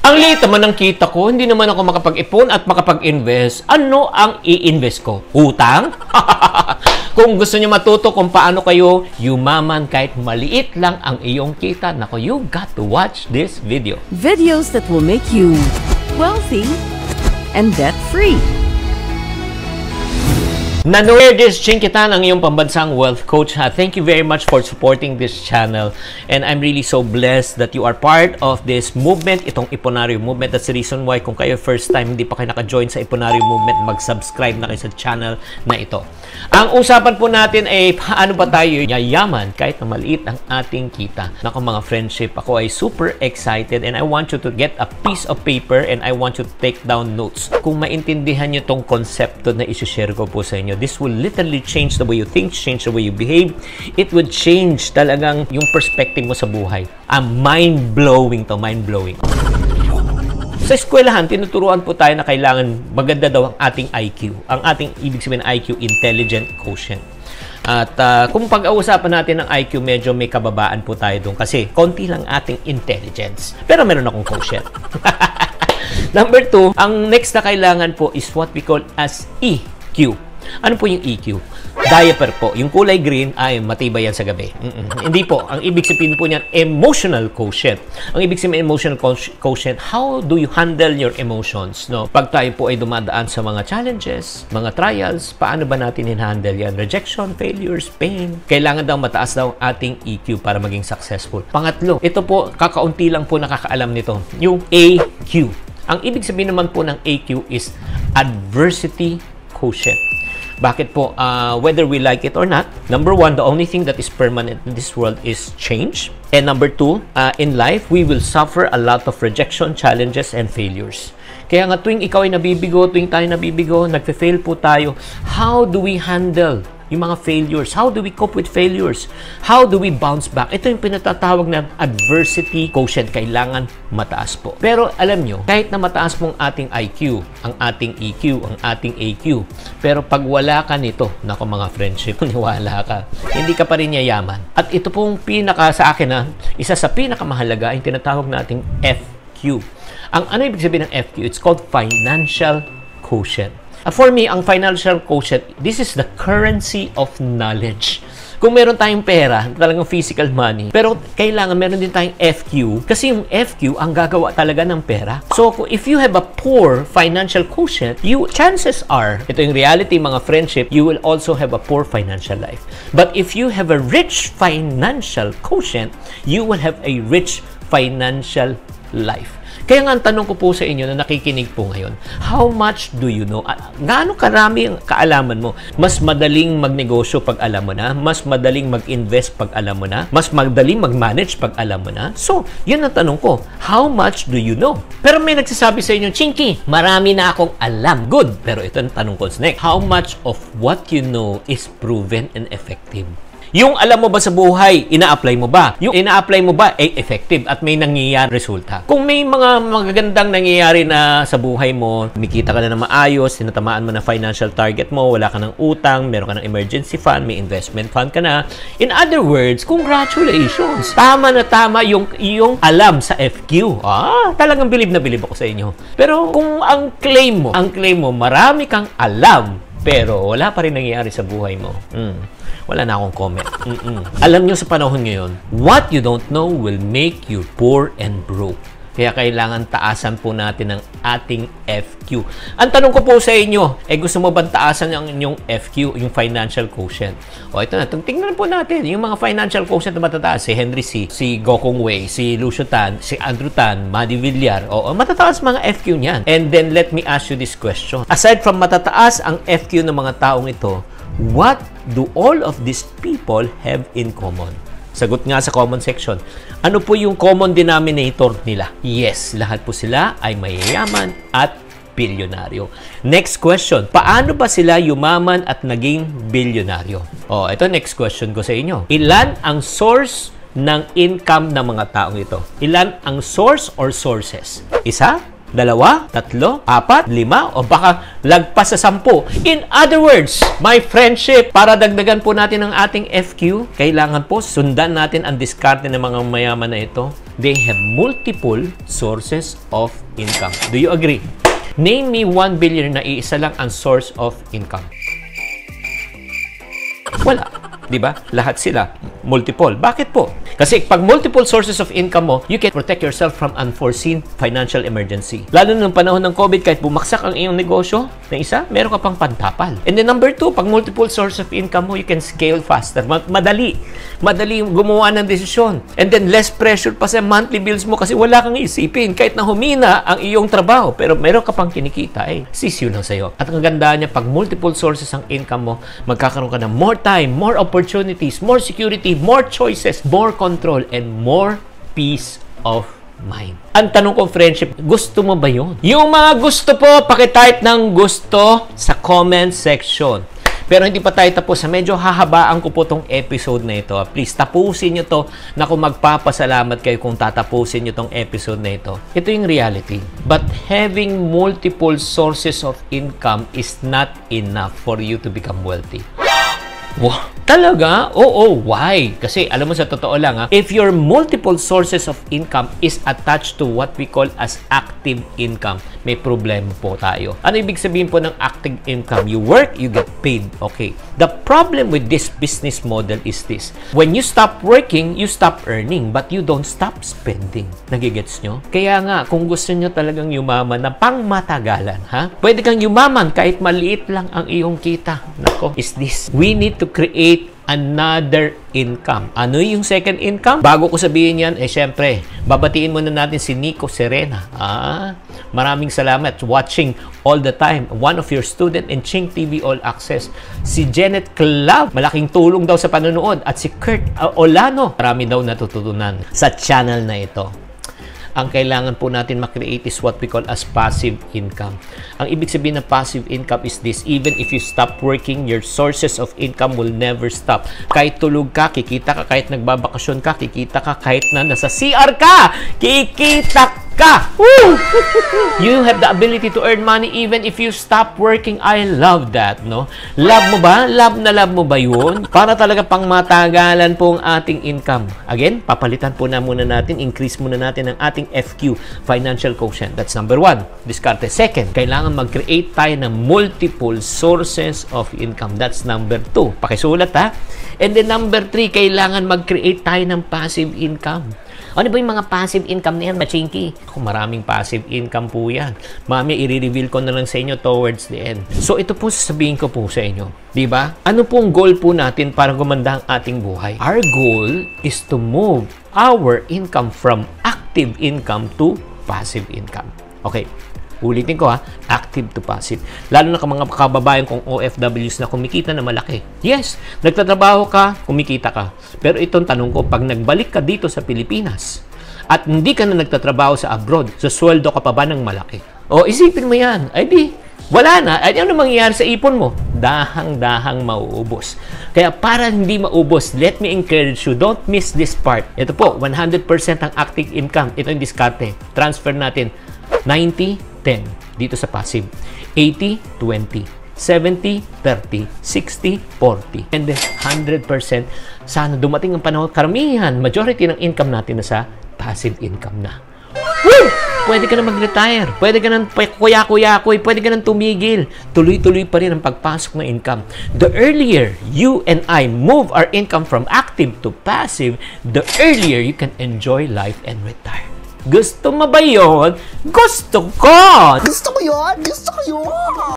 Ang liit naman ng kita ko, hindi naman ako makapag-ipon at makapag-invest. Ano ang i-invest ko? Utang? Kung gusto niyo matuto kung paano kayo yumaman kahit maliit lang ang iyong kita, nako, you got to watch this video. Videos that will make you wealthy and debt-free. Nanoyerdis Chinkitan, ang iyong pambansang wealth coach. Thank you very much for supporting this channel. And I'm really so blessed that you are part of this movement, itong Iponaryo movement. That's the reason why kung kayo first time, hindi pa kayo naka-join sa Iponaryo movement, mag-subscribe na kayo sa channel na ito. Ang usapan po natin ay paano ba tayo yayaman kahit na maliit ang ating kita. Naku mga friendship, ako ay super excited and I want you to get a piece of paper and I want you to take down notes. Kung maintindihan nyo tong konsepto na isi-share ko po sa inyo, this will literally change the way you think, change the way you behave. It would change talagang yung perspective mo sa buhay. Mind-blowing to, mind-blowing. Sa eskwelahan, tinuturuan po tayo na kailangan maganda daw ang ating IQ. Ang ating, ibig sabihin IQ, intelligent quotient. At kung pag-ausapan natin ng IQ, medyo may kababaan po tayo doon kasi konti lang ating intelligence. Pero meron akong quotient. Number 2, ang next na kailangan po is what we call as EQ. Ano po yung EQ? Diaper po. Yung kulay green ay matibay yan sa gabi. Hindi po. Ang ibig sabihin po niyan, emotional quotient. Ang ibig sabihin emotional quotient, how do you handle your emotions? No? Pag tayo po ay dumadaan sa mga challenges, mga trials, paano ba natin in-handle yan? Rejection, failures, pain. Kailangan daw mataas daw ating EQ para maging successful. Pangatlo, ito po, kakaunti lang po nakakaalam nito. Yung AQ. Ang ibig sabihin naman po ng AQ is adversity quotient. Bakit po? Whether we like it or not, number 1, the only thing that is permanent in this world is change. And number 2, in life, we will suffer a lot of rejection, challenges, and failures. Kaya nga tuwing ikaw ay nabibigo, tuwing tayo nabibigo, nagfe-fail po tayo, how do we handle yung mga failures? How do we cope with failures? How do we bounce back? Ito yung pinatatawag na adversity quotient. Kailangan mataas po. Pero alam nyo, kahit na mataas pong ating IQ, ang ating EQ, ang ating AQ, pero pag wala ka nito, nako mga friendship, niwala ka, hindi ka pa rin yayaman. At ito pong sa akin, isa sa pinakamahalaga ay tinatawag nating FQ. Ang ano ibig sabihin ng FQ? It's called financial quotient. For me, ang financial quotient, this is the currency of knowledge. Kung meron tayong pera, talagang physical money, pero kailangan meron din tayong FQ kasi yung FQ ang gagawa talaga ng pera. So, if you have a poor financial quotient, chances are, ito yung reality mga friendship, you will also have a poor financial life. But if you have a rich financial quotient, you will have a rich financial life. Kaya nga ang tanong ko po sa inyo na nakikinig po ngayon, how much do you know? Gaano karami ang kaalaman mo? Mas madaling magnegosyo pag alam mo na? Mas madaling mag-invest pag alam mo na? Mas madaling mag-manage pag alam mo na? So, yun ang tanong ko. How much do you know? Pero may nagsasabi sa inyo, Chinky, marami na akong alam. Good. Pero ito ang tanong ko next. How much of what you know is proven and effective? Yung alam mo ba sa buhay, ina-apply mo ba? Yung ina-apply mo ba ay effective at may nangyayari resulta? Kung may mga magagandang nangyayari na sa buhay mo, kumikita ka na maayos, tinatamaan mo na financial target mo, wala ka ng utang, meron ka ng emergency fund, may investment fund ka na. In other words, congratulations! Tama na tama yung iyong alam sa FQ. Talagang bilib na bilib ako sa inyo. Pero kung ang claim mo, marami kang alam, pero wala pa rin nangyayari sa buhay mo. Wala na akong comment. Alam nyo sa panahon ngayon, what you don't know will make you poor and broke. Kaya kailangan taasan po natin ang ating FQ. Ang tanong ko po sa inyo, gusto mo bang taasan ang inyong FQ, yung financial quotient? Ito na, tingnan po natin, yung mga financial quotient na matataas, si Henry C., si Gokong Wei, si Lucio Tan, si Andrew Tan, Maddie Villar, matataas mga FQ niyan. And then, let me ask you this question. Aside from matataas ang FQ ng mga taong ito, what do all of these people have in common? Sagot nga sa comment section. Ano po yung common denominator nila? Yes, lahat po sila ay mayayaman at bilyonaryo. Next question. Paano ba sila yumaman at naging bilyonaryo? Ito next question ko sa inyo. Ilan ang source ng income ng mga taong ito? Ilan ang source or sources? Isa? 2, 3, 4, 5, o baka lagpas sa 10. In other words, my friendship, para dagdagan po natin ang ating FQ, kailangan po sundan natin ang diskarte ng mga mayaman na ito. They have multiple sources of income. Do you agree? Name me 1 billionaire na iisa lang ang source of income. Wala. Diba? Lahat sila. Multiple. Bakit po? Kasi pag multiple sources of income mo, you can protect yourself from unforeseen financial emergency. Lalo nung panahon ng COVID, kahit bumaksak ang iyong negosyo na isa, meron ka pang pantapal. And then number 2, pag multiple source of income mo, you can scale faster. Madali. Madali gumawa ng desisyon. And then less pressure pa sa monthly bills mo kasi wala kang isipin. Kahit na humina ang iyong trabaho, pero meron ka pang kinikita, sisiyo lang sa'yo. At ang ganda niya, pag multiple sources ang income mo, magkakaroon ka ng more time, more opportunities, more security, more choices, more control, and more peace of mind. Ang tanong ko, friendship, gusto mo ba yun? Yung mga gusto po, pakitype ng gusto sa comment section. Pero hindi pa tayo tapos. Medyo hahabaan ko po tong episode na ito. Please, tapusin nyo to na kung magpapasalamat kayo kung tatapusin nyo tong episode na ito. Ito yung reality. But having multiple sources of income is not enough for you to become wealthy. Wow. Talaga? Oo, why? Kasi alam mo sa totoo lang if your multiple sources of income is attached to what we call as active income, may problema po tayo. Ano ibig sabihin po ng active income? You work, you get paid. Okay. The problem with this business model is this. When you stop working, you stop earning, but you don't stop spending. Nagigets nyo? Kaya nga, kung gusto nyo talagang yumaman na pangmatagalan, pwede kang yumaman kahit maliit lang ang iyong kita. Nako, is this. We need to create another income. Ano yung second income? Bago ko sabihin yan, syempre, babatiin muna natin si Nico Serena. Maraming salamat watching all the time. One of your student in Ching TV All Access. Si Janet Club, malaking tulong daw sa panonood. At si Kurt Olano, marami daw natututunan sa channel na ito. Ang kailangan po natin makreate is what we call as passive income. Ang ibig sabihin ng passive income is this: even if you stop working, your sources of income will never stop. Kahit tulog ka, kikita ka. Kahit nagbabakasyon ka, kikita ka. Kahit na nasa CR ka, kikita ka. Woo! You have the ability to earn money even if you stop working. I love that, no? Love mo ba? Love mo ba yun? Para talaga pang matagalan po ang ating income. Again, papalitan po na muna natin, increase muna natin ang ating FQ, financial quotient. That's number 1. Diskarte. Second, kailangan mag-create tayo ng multiple sources of income. That's number 2. Pakisulat, And then number 3, kailangan mag-create tayo ng passive income. Ano ba yung mga passive income na yan, Machinky? Maraming passive income po yan. Mami, i-reveal ko na lang sa inyo towards the end. So, ito po sasabihin ko po sa inyo. Diba? Ano pong goal po natin para gumanda ang ating buhay? Our goal is to move our income from active income to passive income. Okay. Ulitin ko active to passive. Lalo na mga kababayan kong OFWs na kumikita na malaki. Yes, nagtatrabaho ka, kumikita ka. Pero itong tanong ko, pag nagbalik ka dito sa Pilipinas at hindi ka na nagtatrabaho sa abroad, so sweldo ka pa ba ng malaki? O isipin mo yan, ay di, wala na. Ay ano mangyayari sa ipon mo? Dahang-dahang mauubos. Kaya para hindi maubos, let me encourage you, don't miss this part. Ito po, 100% ang active income. Ito yung diskarte. Transfer natin 90-10 dito sa passive, 80-20, 70-30, 60-40, and then 100%. Sana dumating ang panahon, karamihan, majority ng income natin na sa passive income na. Woo! Pwede ka na mag-retire, pwede ka na kuya-kuya-kuy, pwede ka na tumigil. Tuloy-tuloy pa rin ang pagpasok ng income. The earlier you and I move our income from active to passive, the earlier you can enjoy life and retire. Gusto mo ba yun? Gusto ko! Gusto ko yun!